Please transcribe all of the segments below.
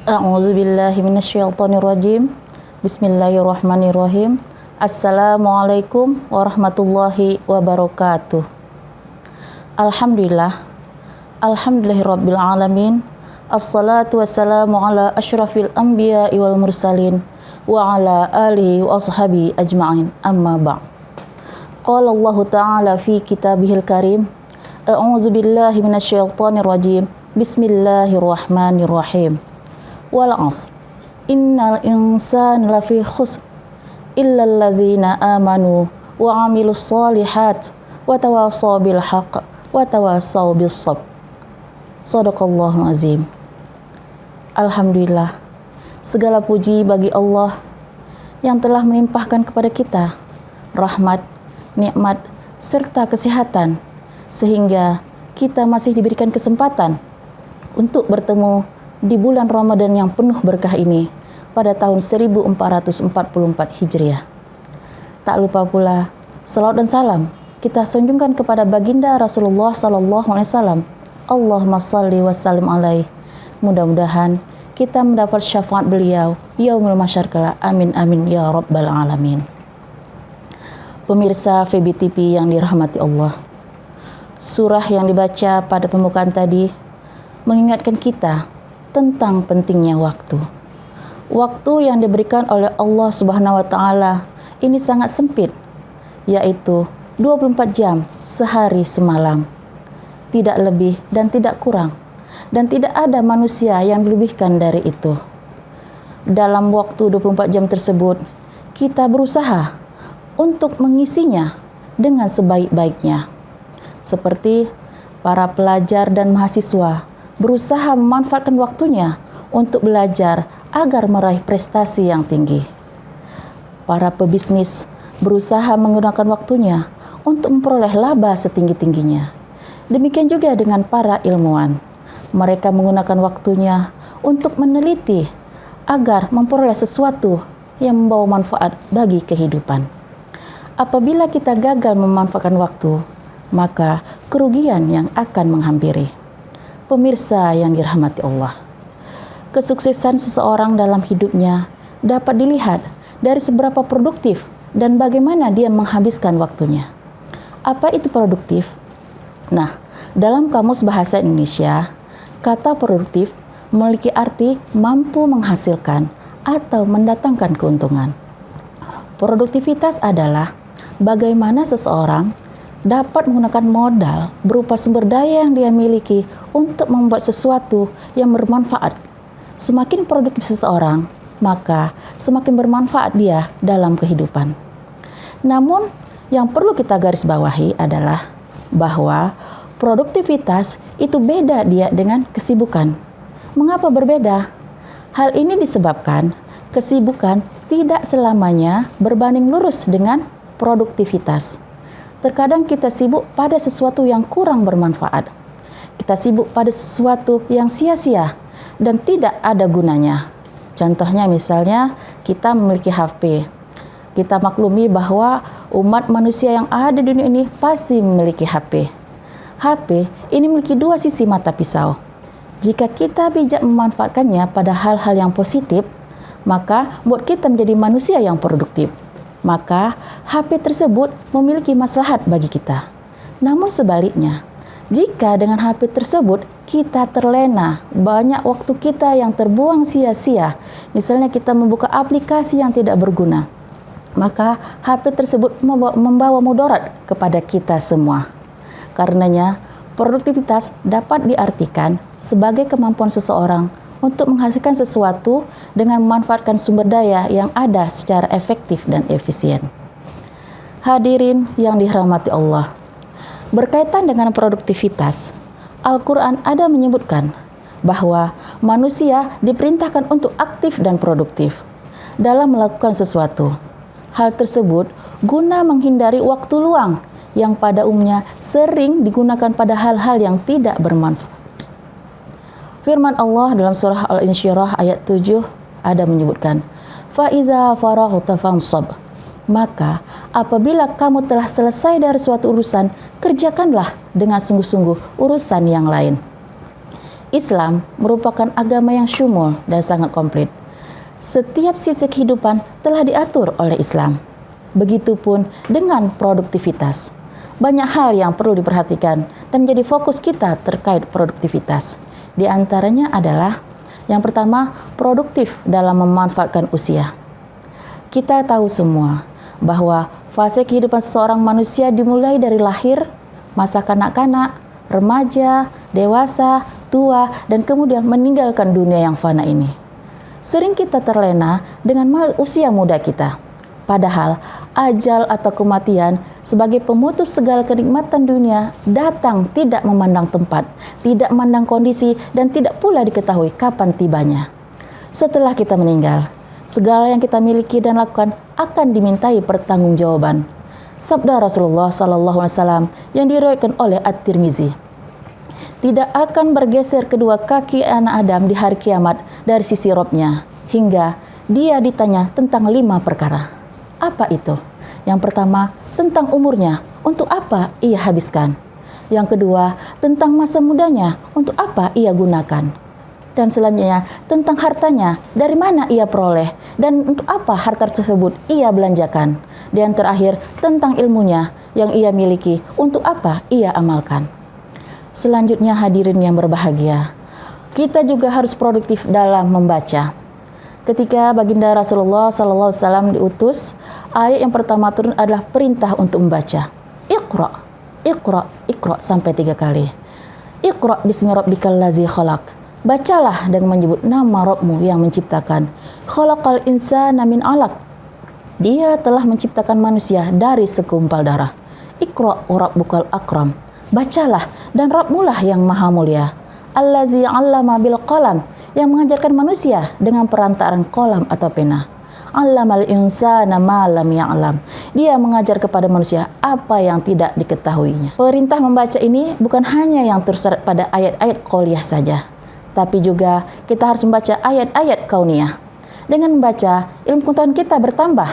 A'udzu billahi minasyaitonir rajim. Bismillahirrahmanirrahim. Assalamualaikum warahmatullahi wabarakatuh. Alhamdulillah. Alhamdulillahirabbil alamin. Assalatu wassalamu ala asyrafil anbiya'i wal mursalin wa ala alihi wa ashabihi ajma'in. Amma ba'd. Qala Allah Ta'ala fi kitabihil karim. A'udzu billahi minasyaitonir rajim. Bismillahirrahmanirrahim. Wal 'ashr innal insana lafi khusr illal ladzina amanu wa 'amilus shalihat wa tawassaw bil haqq wa tawassaw bis sabr. Shadaqallahul azim. Alhamdulillah, segala puji bagi Allah yang telah melimpahkan kepada kita rahmat, nikmat serta kesehatan sehingga kita masih diberikan kesempatan untuk bertemu di bulan Ramadan yang penuh berkah ini pada tahun 1444 Hijriah. Tak lupa pula salawat dan salam kita sanjungkan kepada baginda Rasulullah sallallahu alaihi wasallam. Allahumma shalli wa sallim alaihi. Mudah-mudahan kita mendapat syafaat beliau yaumul mahsyar kelak. Amin amin ya rabbal alamin. Pemirsa VBTV yang dirahmati Allah. Surah yang dibaca pada pembukaan tadi mengingatkan kita tentang pentingnya waktu. Waktu yang diberikan oleh Allah Subhanahu wa taala ini sangat sempit, yaitu 24 jam sehari semalam. Tidak lebih dan tidak kurang. Dan tidak ada manusia yang dilebihkan dari itu. Dalam waktu 24 jam tersebut, kita berusaha untuk mengisinya dengan sebaik-baiknya. Seperti para pelajar dan mahasiswa berusaha memanfaatkan waktunya untuk belajar agar meraih prestasi yang tinggi. Para pebisnis berusaha menggunakan waktunya untuk memperoleh laba setinggi-tingginya. Demikian juga dengan para ilmuwan. Mereka menggunakan waktunya untuk meneliti agar memperoleh sesuatu yang membawa manfaat bagi kehidupan. Apabila kita gagal memanfaatkan waktu, maka kerugian yang akan menghampiri. Pemirsa yang dirahmati Allah, kesuksesan seseorang dalam hidupnya dapat dilihat dari seberapa produktif dan bagaimana dia menghabiskan waktunya. Apa itu produktif? Nah, dalam Kamus Bahasa Indonesia, kata produktif memiliki arti mampu menghasilkan atau mendatangkan keuntungan. Produktivitas adalah bagaimana seseorang dapat menggunakan modal berupa sumber daya yang dia miliki untuk membuat sesuatu yang bermanfaat. Semakin produktif seseorang, maka semakin bermanfaat dia dalam kehidupan. Namun, yang perlu kita garis bawahi adalah bahwa produktivitas itu beda dia dengan kesibukan. Mengapa berbeda? Hal ini disebabkan kesibukan tidak selamanya berbanding lurus dengan produktivitas. Terkadang kita sibuk pada sesuatu yang kurang bermanfaat. Kita sibuk pada sesuatu yang sia-sia dan tidak ada gunanya. Contohnya misalnya kita memiliki HP. Kita maklumi bahwa umat manusia yang ada di dunia ini pasti memiliki HP. HP ini memiliki dua sisi mata pisau. Jika kita bijak memanfaatkannya pada hal-hal yang positif, maka buat kita menjadi manusia yang produktif. Maka HP tersebut memiliki maslahat bagi kita. Namun sebaliknya, jika dengan HP tersebut kita terlena, banyak waktu kita yang terbuang sia-sia, misalnya kita membuka aplikasi yang tidak berguna, maka HP tersebut membawa mudarat kepada kita semua. Karenanya, produktivitas dapat diartikan sebagai kemampuan seseorang untuk menghasilkan sesuatu dengan memanfaatkan sumber daya yang ada secara efektif dan efisien. Hadirin yang dirahmati Allah, berkaitan dengan produktivitas, Al-Quran ada menyebutkan bahwa manusia diperintahkan untuk aktif dan produktif dalam melakukan sesuatu. Hal tersebut guna menghindari waktu luang yang pada umumnya sering digunakan pada hal-hal yang tidak bermanfaat. Firman Allah dalam surah Al-Insyirah ayat 7 ada menyebutkan, "Fa-iza faraghta fansab." Maka apabila kamu telah selesai dari suatu urusan, kerjakanlah dengan sungguh-sungguh urusan yang lain. Islam merupakan agama yang syumul dan sangat komplit. Setiap sisi kehidupan telah diatur oleh Islam. Begitupun dengan produktivitas. Banyak hal yang perlu diperhatikan dan menjadi fokus kita terkait produktivitas. Di antaranya adalah yang pertama, produktif dalam memanfaatkan usia. Kita tahu semua bahwa fase kehidupan seseorang manusia dimulai dari lahir, masa kanak-kanak, remaja, dewasa, tua, dan kemudian meninggalkan dunia yang fana ini. Sering kita terlena dengan usia muda kita. Padahal ajal atau kematian sebagai pemutus segala kenikmatan dunia datang tidak memandang tempat, tidak memandang kondisi, dan tidak pula diketahui kapan tibanya. Setelah kita meninggal, segala yang kita miliki dan lakukan akan dimintai pertanggungjawaban. Sabda Rasulullah SAW yang diriwayatkan oleh At-Tirmizi, tidak akan bergeser kedua kaki anak Adam di hari kiamat dari sisi Robnya hingga dia ditanya tentang 5 perkara. Apa itu? Yang pertama, tentang umurnya, untuk apa ia habiskan. Yang kedua, tentang masa mudanya, untuk apa ia gunakan. Dan selanjutnya, tentang hartanya, dari mana ia peroleh, dan untuk apa harta tersebut ia belanjakan. Dan terakhir, tentang ilmunya yang ia miliki, untuk apa ia amalkan. Selanjutnya hadirin yang berbahagia, kita juga harus produktif dalam membaca. Ketika baginda Rasulullah SAW diutus, ayat yang pertama turun adalah perintah untuk membaca. Iqra, Iqra, Iqra sampai 3 kali. Iqra bismi rabbikal ladzi khalaq. Bacalah dengan menyebut nama Rabbmu yang menciptakan. Khalaqal insana min 'alaq. Dia telah menciptakan manusia dari segumpal darah. Iqra wa rabbukal akram. Bacalah dan Rabbmu lah yang maha mulia. Allazi 'allama bil qalam, yang mengajarkan manusia dengan perantaraan kolam atau pena. 'Allamal insana ma lam ya'lam. Dia mengajar kepada manusia apa yang tidak diketahuinya. Perintah membaca ini bukan hanya yang tersurat pada ayat-ayat qauliyah saja, tapi juga kita harus membaca ayat-ayat kauniyah. Dengan membaca, ilmu pengetahuan kita bertambah.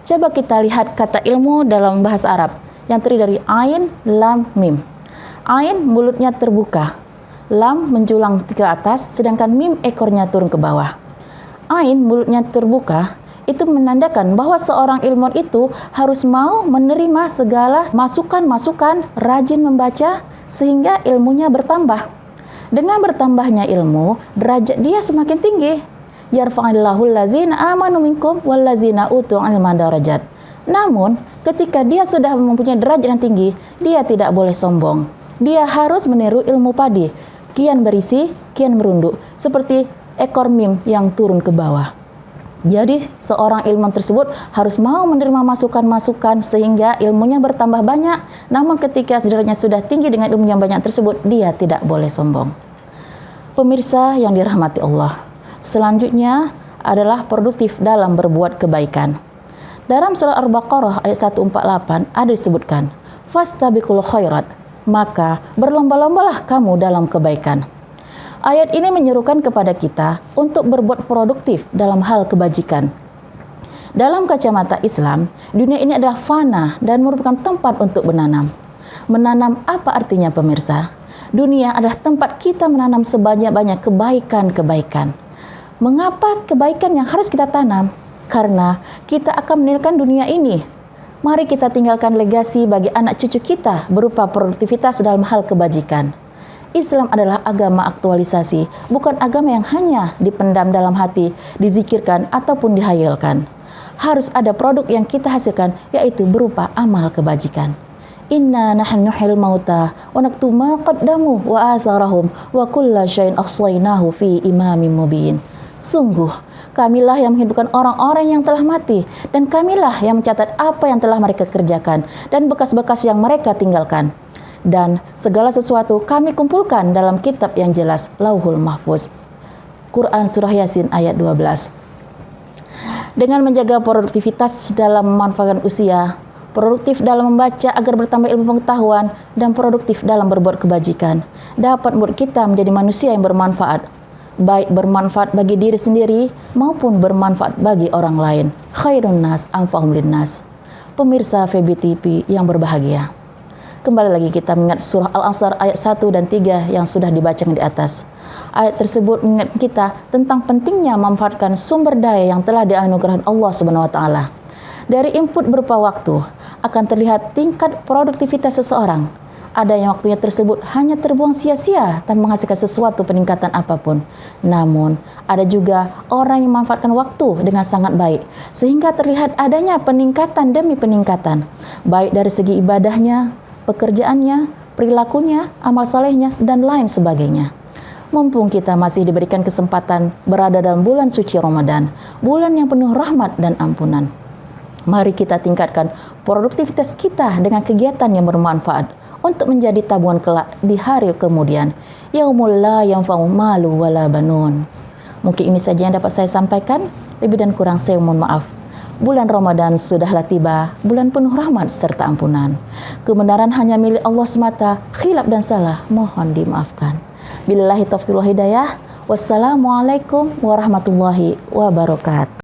Coba kita lihat kata ilmu dalam bahasa Arab yang terdiri dari ain, lam, mim. Ain mulutnya terbuka, lam menjulang ke atas, sedangkan mim ekornya turun ke bawah. Ain mulutnya terbuka, itu menandakan bahwa seorang ilmuwan itu harus mau menerima segala masukan-masukan, rajin membaca sehingga ilmunya bertambah. Dengan bertambahnya ilmu, derajat dia semakin tinggi. Yarfa'illahu allazina amanu minkum wallazina utul ilma darajat. Namun, ketika dia sudah mempunyai derajat yang tinggi, dia tidak boleh sombong. Dia harus meniru ilmu padi, kian berisi, kian merunduk, seperti ekor mim yang turun ke bawah. Jadi, seorang ilmuwan tersebut harus mau menerima masukan-masukan sehingga ilmunya bertambah banyak. Namun ketika derajatnya sudah tinggi dengan ilmu yang banyak tersebut, dia tidak boleh sombong. Pemirsa yang dirahmati Allah, selanjutnya adalah produktif dalam berbuat kebaikan. Dalam surah Al-Baqarah ayat 148 ada disebutkan, fastabiqul khairat, maka berlomba-lombalah kamu dalam kebaikan. Ayat ini menyerukan kepada kita untuk berbuat produktif dalam hal kebajikan. Dalam kacamata Islam, dunia ini adalah fana dan merupakan tempat untuk menanam. Menanam apa artinya pemirsa? Dunia adalah tempat kita menanam sebanyak-banyak kebaikan-kebaikan. Mengapa kebaikan yang harus kita tanam? Karena kita akan meninggalkan dunia ini. Mari kita tinggalkan legasi bagi anak cucu kita berupa produktivitas dalam hal kebajikan. Islam adalah agama aktualisasi, bukan agama yang hanya dipendam dalam hati, dizikirkan ataupun dihayalkan. Harus ada produk yang kita hasilkan, yaitu berupa amal kebajikan. Inna nahnu nuhyil mauta wa naktubu ma qaddamu wa atharahum wa kulla syai'in ahsaynahu fi imamin mubin. Sungguh, kamilah yang menghidupkan orang-orang yang telah mati, dan kamilah yang mencatat apa yang telah mereka kerjakan dan bekas-bekas yang mereka tinggalkan. Dan segala sesuatu kami kumpulkan dalam kitab yang jelas, Lauhul Mahfuz. Quran Surah Yasin ayat 12. Dengan menjaga produktivitas dalam memanfaatkan usia, produktif dalam membaca agar bertambah ilmu pengetahuan, dan produktif dalam berbuat kebajikan, dapat membuat kita menjadi manusia yang bermanfaat, baik bermanfaat bagi diri sendiri maupun bermanfaat bagi orang lain. Khairun nas anfa'uhum linnas. Pemirsa FEBI TV yang berbahagia, Kembali lagi kita mengingat surah Al-Asr ayat 1 dan 3 yang sudah dibacakan di atas. Ayat tersebut mengingatkan kita tentang pentingnya memanfaatkan sumber daya yang telah dianugerahkan Allah Subhanahu wa taala. Dari input berupa waktu akan terlihat tingkat produktivitas seseorang. Ada yang waktunya tersebut hanya terbuang sia-sia tanpa menghasilkan sesuatu peningkatan apapun. Namun, ada juga orang yang memanfaatkan waktu dengan sangat baik sehingga terlihat adanya peningkatan demi peningkatan, baik dari segi ibadahnya, pekerjaannya, perilakunya, amal salehnya, dan lain sebagainya. Mumpung kita masih diberikan kesempatan berada dalam bulan suci Ramadan, bulan yang penuh rahmat dan ampunan, mari kita tingkatkan produktivitas kita dengan kegiatan yang bermanfaat untuk menjadi tabungan kelak di hari kemudian. Yaumul la yanfa'u malu wala banun. Mungkin ini saja yang dapat saya sampaikan. Lebih dan kurang saya mohon maaf. Bulan Ramadan sudahlah tiba, bulan penuh rahmat serta ampunan. Kebenaran hanya milik Allah semata, khilaf dan salah mohon dimaafkan. Billahi taufiq wal hidayah. Wassalamualaikum warahmatullahi wabarakatuh.